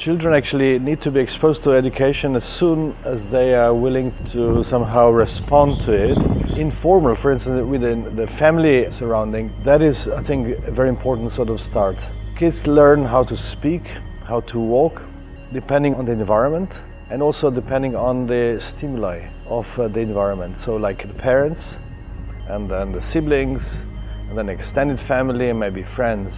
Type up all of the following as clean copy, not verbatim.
Children actually need to be exposed to education as soon as they are willing to somehow respond to it. Informal, for instance, within the family surrounding, that is, I think, a very important sort of start. Kids learn how to speak, how to walk, depending on the environment and also depending on the stimuli of the environment. So like the parents and then the siblings and then extended family and maybe friends.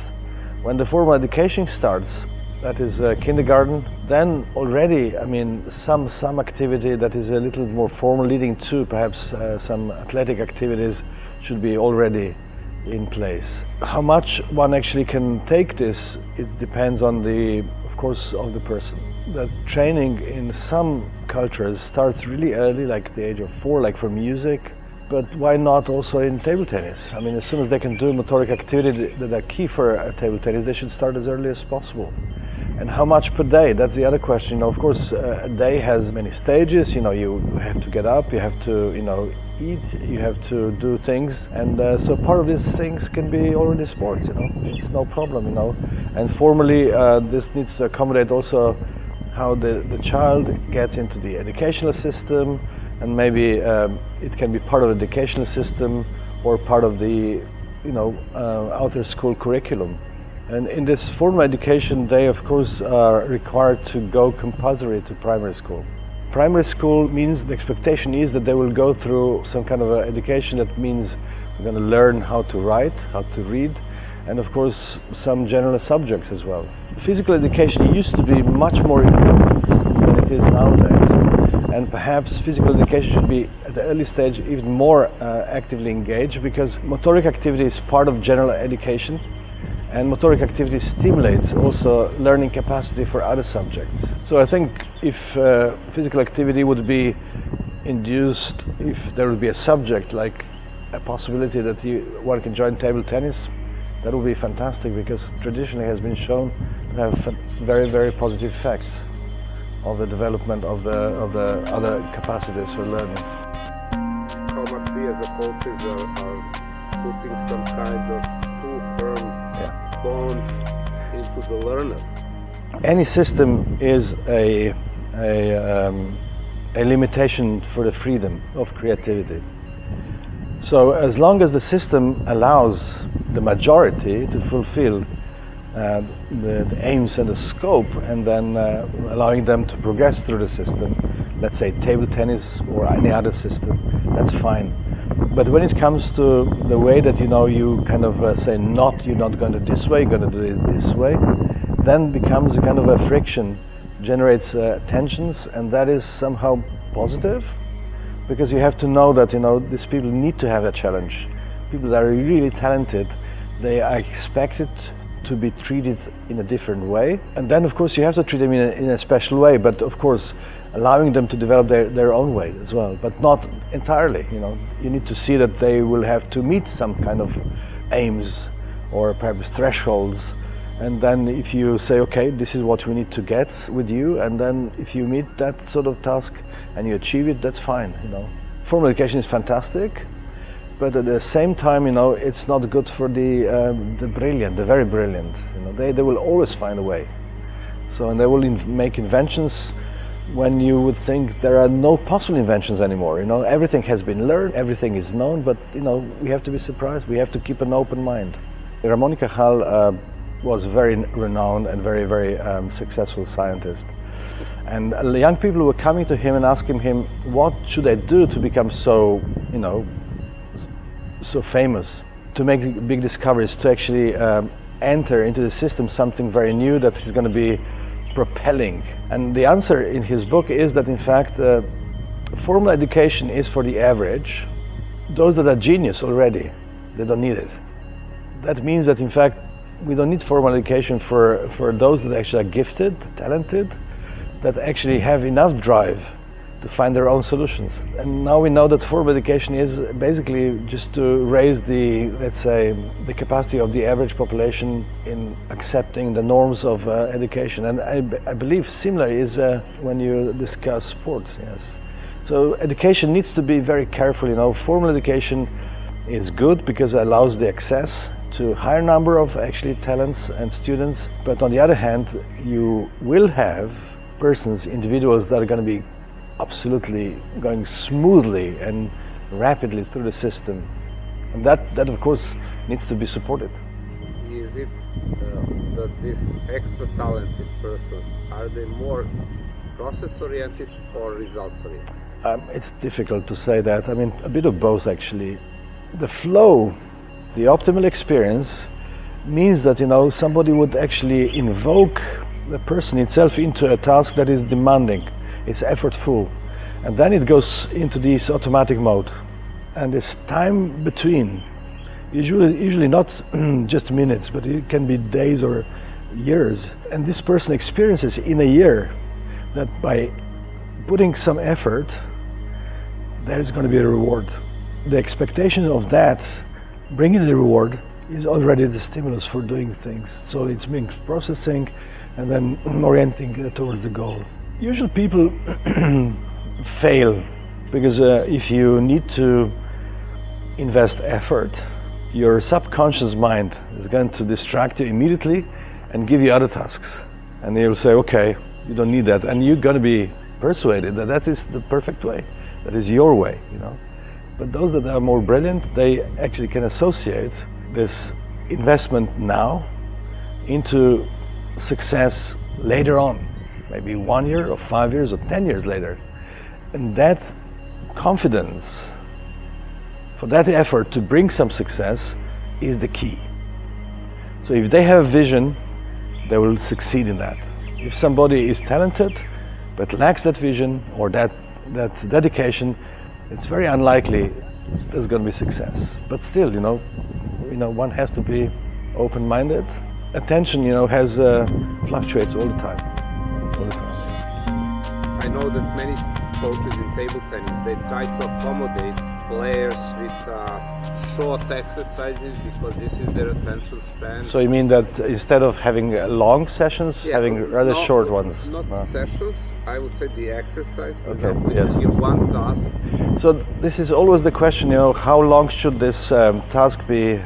When the formal education starts, that is kindergarten, then already, I mean, some activity that is a little more formal, leading to perhaps some athletic activities should be already in place. How much one actually can take this, it depends on of course, of the person. The training in some cultures starts really early, like the age of 4, like for music. But why not also in table tennis? I mean, as soon as they can do motoric activity that are key for table tennis, they should start as early as possible. And how much per day? That's the other question. Of course, a day has many stages. You have to get up, you have to, eat, you have to do things. And so part of these things can be already sports, It's no problem, And formally, this needs to accommodate also how the child gets into the educational system, and maybe it can be part of the educational system or part of the, outer school curriculum. And in this formal education, they of course are required to go compulsory to primary school. Primary school means the expectation is that they will go through some kind of education that means they're going to learn how to write, how to read, and of course some general subjects as well. Physical education used to be much more important than it is nowadays. And perhaps physical education should be at the early stage even more actively engaged, because motoric activity is part of general education. And motoric activity stimulates also learning capacity for other subjects. So I think if physical activity would be induced, if there would be a subject like a possibility that one can join table tennis, that would be fantastic, because traditionally has been shown to have very, very positive effects of the development of the other capacities for learning. How much we as a coaches are putting some kind of too firm bonds into the learner. Any system is a limitation for the freedom of creativity. So as long as the system allows the majority to fulfill the aims and the scope, and then allowing them to progress through the system, let's say table tennis or any other system, that's fine. But when it comes to the way that you kind of say you're not going to do this way, you're going to do it this way, then becomes a kind of a friction, generates tensions, and that is somehow positive, because you have to know that these people need to have a challenge. People that are really talented, they are expected to be treated in a different way, and then of course you have to treat them in a special way, but of course allowing them to develop their own way as well, but not entirely. You need to see that they will have to meet some kind of aims or perhaps thresholds, and then if you say, okay, this is what we need to get with you, and then if you meet that sort of task and you achieve it, that's fine. Formal education is fantastic, but at the same time, it's not good for the brilliant, the very brilliant. They will always find a way. So, and they will make inventions when you would think there are no possible inventions anymore. Everything has been learned, everything is known, but we have to be surprised. We have to keep an open mind. Ramon y Cajal was a very renowned and very, very successful scientist. And young people were coming to him and asking him, what should I do to become so, so famous, to make big discoveries, to actually enter into the system something very new that is going to be propelling. And the answer in his book is that in fact formal education is for the average. Those that are genius already, they don't need it. That means that in fact we don't need formal education for those that actually are gifted, talented, that actually have enough drive to find their own solutions. And now we know that formal education is basically just to raise the, let's say, the capacity of the average population in accepting the norms of education. And I believe similar is when you discuss sports, yes. So education needs to be very careful, Formal education is good because it allows the access to a higher number of actually talents and students, but on the other hand, you will have persons, individuals that are going to be absolutely going smoothly and rapidly through the system. And that of course needs to be supported. Is it that these extra talented persons, are they more process-oriented or results-oriented? It's difficult to say that. I mean, a bit of both actually. The flow, the optimal experience, means that, somebody would actually invoke the person itself into a task that is demanding, it's effortful, and then it goes into this automatic mode. And this time between, usually not just minutes, but it can be days or years, and this person experiences in a year that by putting some effort, there is going to be a reward. The expectation of that, bringing the reward, is already the stimulus for doing things. So it's being processing and then orienting towards the goal. Usually people fail because if you need to invest effort, your subconscious mind is going to distract you immediately and give you other tasks. And you'll say, okay, you don't need that. And you're going to be persuaded that that is the perfect way. That is your way, But those that are more brilliant, they actually can associate this investment now into success later on, maybe 1 year or 5 years or 10 years later. And that confidence for that effort to bring some success is the key. So if they have vision, they will succeed in that. If somebody is talented but lacks that vision or that dedication, it's very unlikely there's going to be success. But still, one has to be open-minded. Attention, has fluctuates all the time. I know that many coaches in table tennis, they try to accommodate players with short exercises because this is their attention span. So you mean that instead of having long sessions, having rather short ones? Not sessions, I would say the exercise. For okay, example, yes. You give one task. So this is always the question, how long should this task be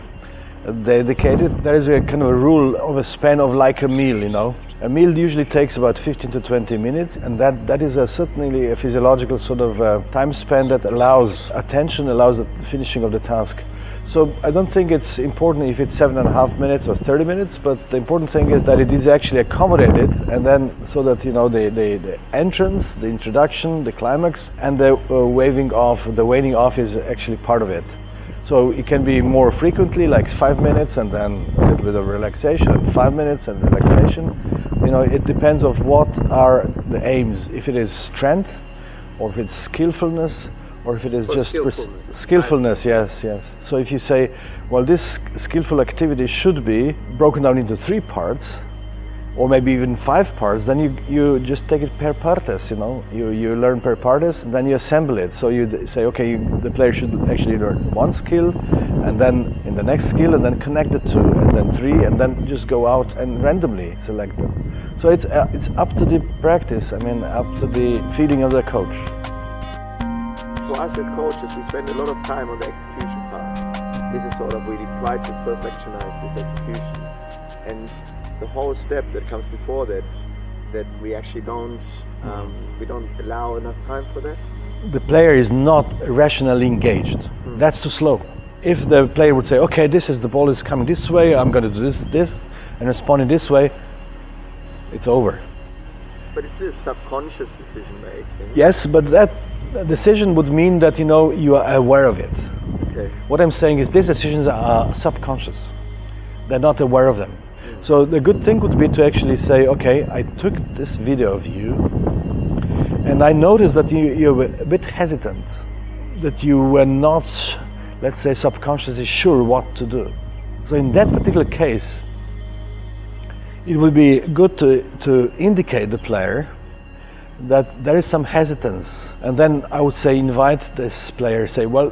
dedicated? There is a kind of a rule of a span of like a meal, A meal usually takes about 15 to 20 minutes, and that is certainly a physiological sort of time span that allows attention, allows the finishing of the task. So I don't think it's important if it's 7.5 minutes or 30 minutes, but the important thing is that it is actually accommodated, and then so that the entrance, the introduction, the climax, and the waning off is actually part of it. So it can be more frequently, like 5 minutes, and then a little bit of relaxation, 5 minutes and relaxation. It depends of what are the aims. If it is strength, or if it's skillfulness, or if it is just skillfulness. Yes. So if you say, well, this skillful activity should be broken down into 3 parts, or maybe even 5 parts, then you just take it per partes, you learn per partes, and then you assemble it. So you say, okay, the player should actually learn 1 skill, and then in the next skill, and then connect the 2, and then 3, and then just go out and randomly select them. So it's up to the practice, up to the feeling of the coach. For us as coaches, we spend a lot of time on the execution part. This is sort of really try to perfectionize this execution. And the whole step that comes before that we actually don't allow enough time for that. The player is not rationally engaged. That's too slow. If the player would say, okay, the ball is coming this way, I'm going to do this, and respond in this way, it's over. But it's a subconscious decision making. Yes, but that decision would mean that you are aware of it. Okay. What I'm saying is these decisions are subconscious. They're not aware of them. So the good thing would be to actually say, okay, I took this video of you, and I noticed that you were a bit hesitant, that you were not, let's say, subconsciously sure what to do. So in that particular case, it would be good to indicate the player that there is some hesitance, and then I would say invite this player, say, well,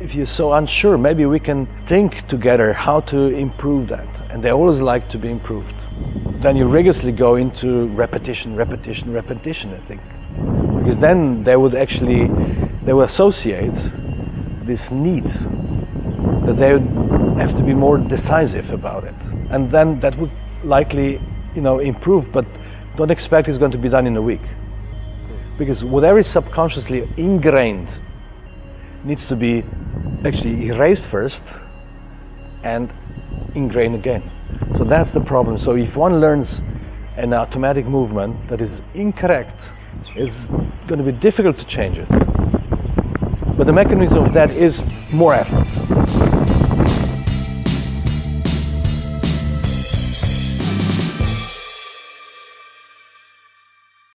if you're so unsure, maybe we can think together how to improve that. And they always like to be improved. Then you rigorously go into repetition, I think. Because then they will associate this need that they have to be more decisive about it. And then that would likely, improve, but don't expect it's going to be done in a week. Because whatever is subconsciously ingrained needs to be actually erased first and ingrained again. So that's the problem. So if one learns an automatic movement that is incorrect, it's going to be difficult to change it. But the mechanism of that is more effort.